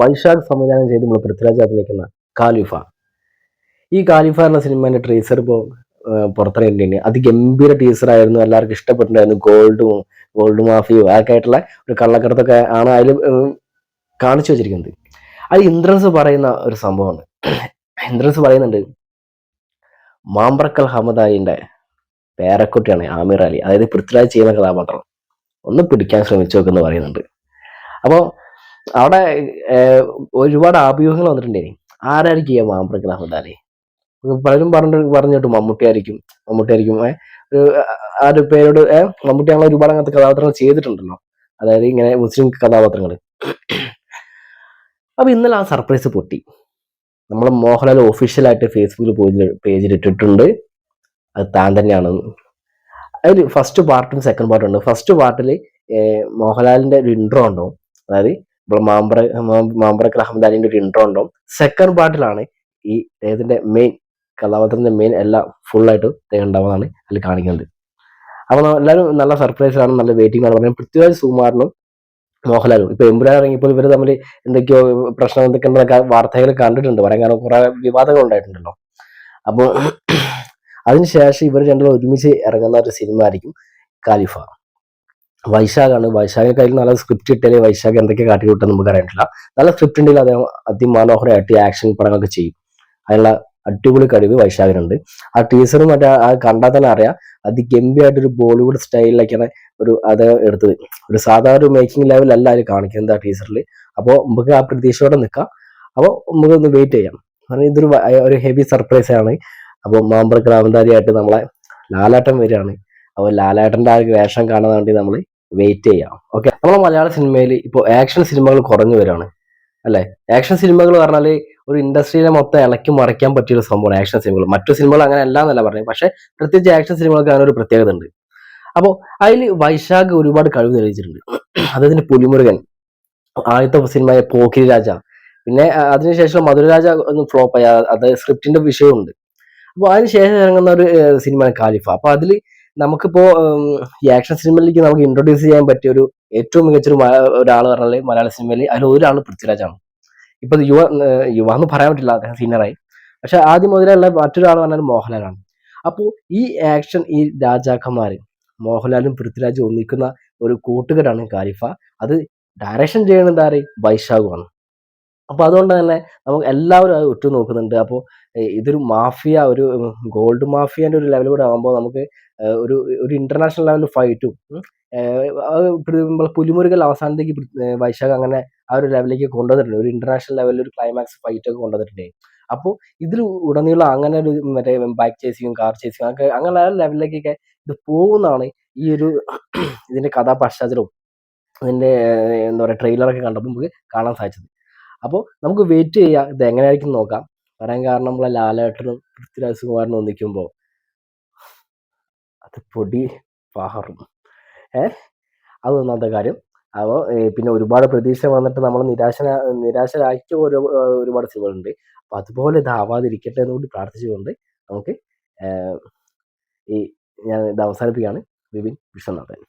വൈശാഖ് സംവിധാനം ചെയ്ത് നമ്മൾ പൃഥ്വിരാജ് അഭിനയിക്കുന്ന ഖാലിഫ. ഈ ഖാലിഫ എന്ന സിനിമേന്റെ ട്രീസർ ഇപ്പോൾ പുറത്തിറങ്ങിയിട്ടുണ്ട്. അതിഗംഭീര ടീസറായിരുന്നു, എല്ലാവർക്കും ഇഷ്ടപ്പെട്ടിട്ടുണ്ടായിരുന്നു. ഗോൾഡ് മാഫിയോ ഒക്കെ ആയിട്ടുള്ള ഒരു കള്ളക്കടത്തൊക്കെ ആണ് അതിൽ കാണിച്ചു വെച്ചിരിക്കുന്നത്. അത് ഇന്ദ്രൻസ് പറയുന്ന ഒരു സംഭവമാണ്. ഇന്ദ്രൻസ് പറയുന്നുണ്ട്, മാമ്പ്രക്കൽ ഹമദായിന്റെ പേരക്കുട്ടിയാണ് ആമിർ അലി, അതായത് പൃഥ്വിരാജ് ചെയ്യുന്ന കഥാപാത്രം, ഒന്ന് പിടിക്കാൻ ശ്രമിച്ചു നോക്കെന്ന് പറയുന്നുണ്ട്. അപ്പോൾ അവിടെ ഒരുപാട് അഭ്യൂഹങ്ങൾ വന്നിട്ടുണ്ടേ, ആരായിരിക്കും ഈ മാമ്പ്രക്കൽ ഹമദ് അലി? പലരും പറഞ്ഞിട്ടു മമ്മൂട്ടിയായിരിക്കും. ഒരു ആ ഒരു പേരോട് മമ്മൂട്ടി അങ്ങനെ ഒരുപാട് അങ്ങനത്തെ കഥാപാത്രങ്ങൾ ചെയ്തിട്ടുണ്ടല്ലോ, അതായത് ഇങ്ങനെ മുസ്ലിം കഥാപാത്രങ്ങൾ. അപ്പൊ ഇന്നലെ ആ സർപ്രൈസ് പൊട്ടി. നമ്മൾ മോഹൻലാൽ ഒഫീഷ്യലായിട്ട് ഫേസ്ബുക്കിൽ പേജിൽ ഇട്ടിട്ടുണ്ട്, അത് താൻ തന്നെയാണെന്ന്. അതിൽ ഫസ്റ്റ് പാർട്ടും സെക്കൻഡ് പാർട്ടും ഉണ്ട്. ഫസ്റ്റ് പാർട്ടിൽ മോഹൻലാലിന്റെ ഒരു ഇൻട്രോ ഉണ്ടാവും, അതായത് ഇപ്പോൾ മാമ്പ്രക്കൽ അഹമ്മദ് അലിന്റെ ഒരു ഇൻട്രോ ഉണ്ടാവും. സെക്കൻഡ് പാർട്ടിലാണ് ഈ അദ്ദേഹത്തിന്റെ മെയിൻ കഥാപാത്രത്തിന്റെ മെയിൻ എല്ലാം ഫുള്ളായിട്ട് ഉണ്ടാവുന്നതാണ് അതിൽ കാണിക്കുന്നത്. അപ്പൊ എല്ലാവരും നല്ല സർപ്രൈസിലാണ്, നല്ല വെയിറ്റിംഗ് ആണ് പറയുന്നത്. പൃഥ്വിരാജ് സുകുമാരനും മോഹൻലാലും ഇപ്പൊ എമ്പുരാൻ ഇറങ്ങിയപ്പോൾ ഇവർ തമ്മിൽ എന്തൊക്കെയോ പ്രശ്നം എന്തൊക്കെ വാർത്തകൾ കണ്ടിട്ടുണ്ട്, പറയാൻ കാരണം കുറെ വിവാദങ്ങൾ ഉണ്ടായിട്ടുണ്ടല്ലോ. അപ്പോൾ അതിനുശേഷം ഇവർ രണ്ടും ഒരുമിച്ച് ഇറങ്ങുന്ന ഒരു സിനിമ ആയിരിക്കും ഖാലിഫ. വൈശാഖാണ്. വൈശാഖിന്റെ കയ്യിൽ നല്ല സ്ക്രിപ്റ്റ് ഇട്ടാലേ വൈശാഖ് എന്തൊക്കെ കാട്ടിക്കൂട്ടെന്ന് നമുക്ക് അറിയിട്ടില്ല. നല്ല സ്ക്രിപ്റ്റ് ഉണ്ടെങ്കിൽ അദ്ദേഹം അതിമനോഹരമായിട്ട് ആക്ഷൻ പടങ്ങളൊക്കെ ചെയ്യും. അതിനുള്ള അടിപൊളി കഴിവ് വൈശാഖിനുണ്ട്. ആ ടീസറും മറ്റേ ആ കണ്ടാൽ തന്നെ അറിയാം, അതിഗംഭീരമായിട്ടൊരു ബോളിവുഡ് സ്റ്റൈലിലേക്കാണ് അത് എടുത്തത്. ഒരു സാധാരണ ഒരു മേക്കിംഗ് ലെവലല്ല അതിൽ കാണിക്കുന്നത് ആ ടീസറിൽ. അപ്പോൾ നമുക്ക് ആ പ്രതീക്ഷയോടെ നിൽക്കാം. അപ്പോൾ നമുക്ക് ഒന്ന് വെയിറ്റ് ചെയ്യാം. കാരണം ഇതൊരു ഒരു ഹെവി സർപ്രൈസ് ആണ്. അപ്പോൾ മാമ്പ്രക്കൽ അവതാരിയായിട്ട് നമ്മളെ ലാലേട്ടൻ വരികയാണ്. അപ്പോൾ ലാലേട്ടന്റെ ആ വേഷം കാണാൻ വേണ്ടി നമ്മൾ വെയിറ്റ് ചെയ്യാം. ഓക്കെ, നമ്മളെ മലയാള സിനിമയിൽ ഇപ്പോൾ ആക്ഷൻ സിനിമകൾ കുറഞ്ഞു വരികയാണ് അല്ലെ. ആക്ഷൻ സിനിമകൾ പറഞ്ഞാൽ ഒരു ഇൻഡസ്ട്രിയിലെ മൊത്തം ഇളക്കി മറിക്കാൻ പറ്റിയൊരു സംഭവമാണ് ആക്ഷൻ സിനിമകൾ. മറ്റു സിനിമകൾ അങ്ങനെ അല്ല എന്നല്ല പറഞ്ഞത്, പക്ഷെ പ്രത്യേകിച്ച് ആക്ഷൻ സിനിമകൾക്ക് അങ്ങനെ ഒരു പ്രത്യേകത ഉണ്ട്. അപ്പോൾ അതിൽ വൈശാഖ് ഒരുപാട് കഴിവ് തെളിയിച്ചിട്ടുണ്ട്. അദ്ദേഹത്തിന്റെ പുലിമുരുകൻ, ആദ്യത്തെ സിനിമയായ പോക്കിരി രാജ, പിന്നെ അതിനുശേഷം മധുരരാജ ഒന്ന് ഫ്ലോപ്പ് ആയ, അത് സ്ക്രിപ്റ്റിന്റെ വിഷയമുണ്ട്. അപ്പോൾ അതിനുശേഷം ഇറങ്ങുന്ന ഒരു സിനിമയാണ് ഖാലിഫ. അപ്പൊ അതിൽ നമുക്കിപ്പോ ഈ ആക്ഷൻ സിനിമയിലേക്ക് നമുക്ക് ഇൻട്രൊഡ്യൂസ് ചെയ്യാൻ പറ്റിയ ഒരു ഏറ്റവും മികച്ചൊരു ഒരാൾ പറഞ്ഞാൽ മലയാള സിനിമയിൽ അതിൽ ഒരാൾ പൃഥ്വിരാജാണ്. ഇപ്പൊ യുവ എന്ന് പറയാൻ പറ്റില്ല, അദ്ദേഹം സീനിയറായി. പക്ഷെ ആദ്യം മുതലുള്ള മറ്റൊരാൾ പറഞ്ഞാൽ മോഹൻലാലാണ്. അപ്പോൾ ഈ ആക്ഷൻ, ഈ രാജാക്കന്മാര് മോഹൻലാലും പൃഥ്വിരാജും ഒന്നിക്കുന്ന ഒരു കൂട്ടുകെട്ടാണ് ഖാലിഫ. അത് ഡയറക്ഷൻ ചെയ്യുന്നത് ആര്? വൈശാഖുമാണ്. അപ്പൊ അതുകൊണ്ട് തന്നെ നമുക്ക് എല്ലാവരും അത് ഉറ്റു നോക്കുന്നുണ്ട്. അപ്പോൾ ഇതൊരു മാഫിയ, ഒരു ഗോൾഡ് മാഫിയന്റെ ഒരു ലെവൽ കൂടെ ആകുമ്പോൾ നമുക്ക് ഒരു ഒരു ഇന്റർനാഷണൽ ലെവൽ ഫൈറ്റും പുലിമുരുകൽ അവസാനത്തേക്ക് വൈശാഖ് അങ്ങനെ ആ ഒരു ലെവലിലേക്ക് കൊണ്ടുവന്നിട്ടുണ്ട്. ഒരു ഇന്റർനാഷണൽ ലെവലിൽ ഒരു ക്ലൈമാക്സ് ഫൈറ്റ് ഒക്കെ കൊണ്ടുവന്നിട്ടുണ്ട്. അപ്പോൾ ഇതിൽ ഉടനീളം അങ്ങനെ ഒരു മറ്റേ ബാക്ക് ചേസിങ്ങും കാർ ചേസിങ്ങും ഒക്കെ അങ്ങനെ ആ ലെവലിലേക്കൊക്കെ ഇത് പോകുന്നതാണ് ഈ ഒരു ഇതിന്റെ കഥാപശ്ചാത്തലവും അതിന്റെ എന്താ പറയുക ട്രെയിലറൊക്കെ കണ്ടപ്പോൾ നമുക്ക് കാണാൻ സാധിച്ചത്. അപ്പോൾ നമുക്ക് വെയിറ്റ് ചെയ്യാം, ഇത് എങ്ങനെയായിരിക്കും നോക്കാം. പറയാൻ കാരണം നമ്മളെ ലാലേട്ടനും പൃഥ്വിരാജ് സുകുമാരനും ഒന്നിക്കുമ്പോൾ അത് പൊടി പാറും. അത് ഒന്നാമത്തെ കാര്യം. അപ്പോൾ പിന്നെ ഒരുപാട് പ്രതീക്ഷ വന്നിട്ട് നമ്മൾ നിരാശരാക്കിയ ഒരുപാട് സിനിമകളുണ്ട്. അപ്പൊ അതുപോലെ ഇതാവാതിരിക്കട്ടെ എന്ന് കൂടി പ്രാർത്ഥിച്ചുകൊണ്ട് നമുക്ക് ഈ ഞാൻ ഇത് അവസാനിപ്പിക്കുകയാണ്. വിപിൻ വിശ്വനാഥൻ.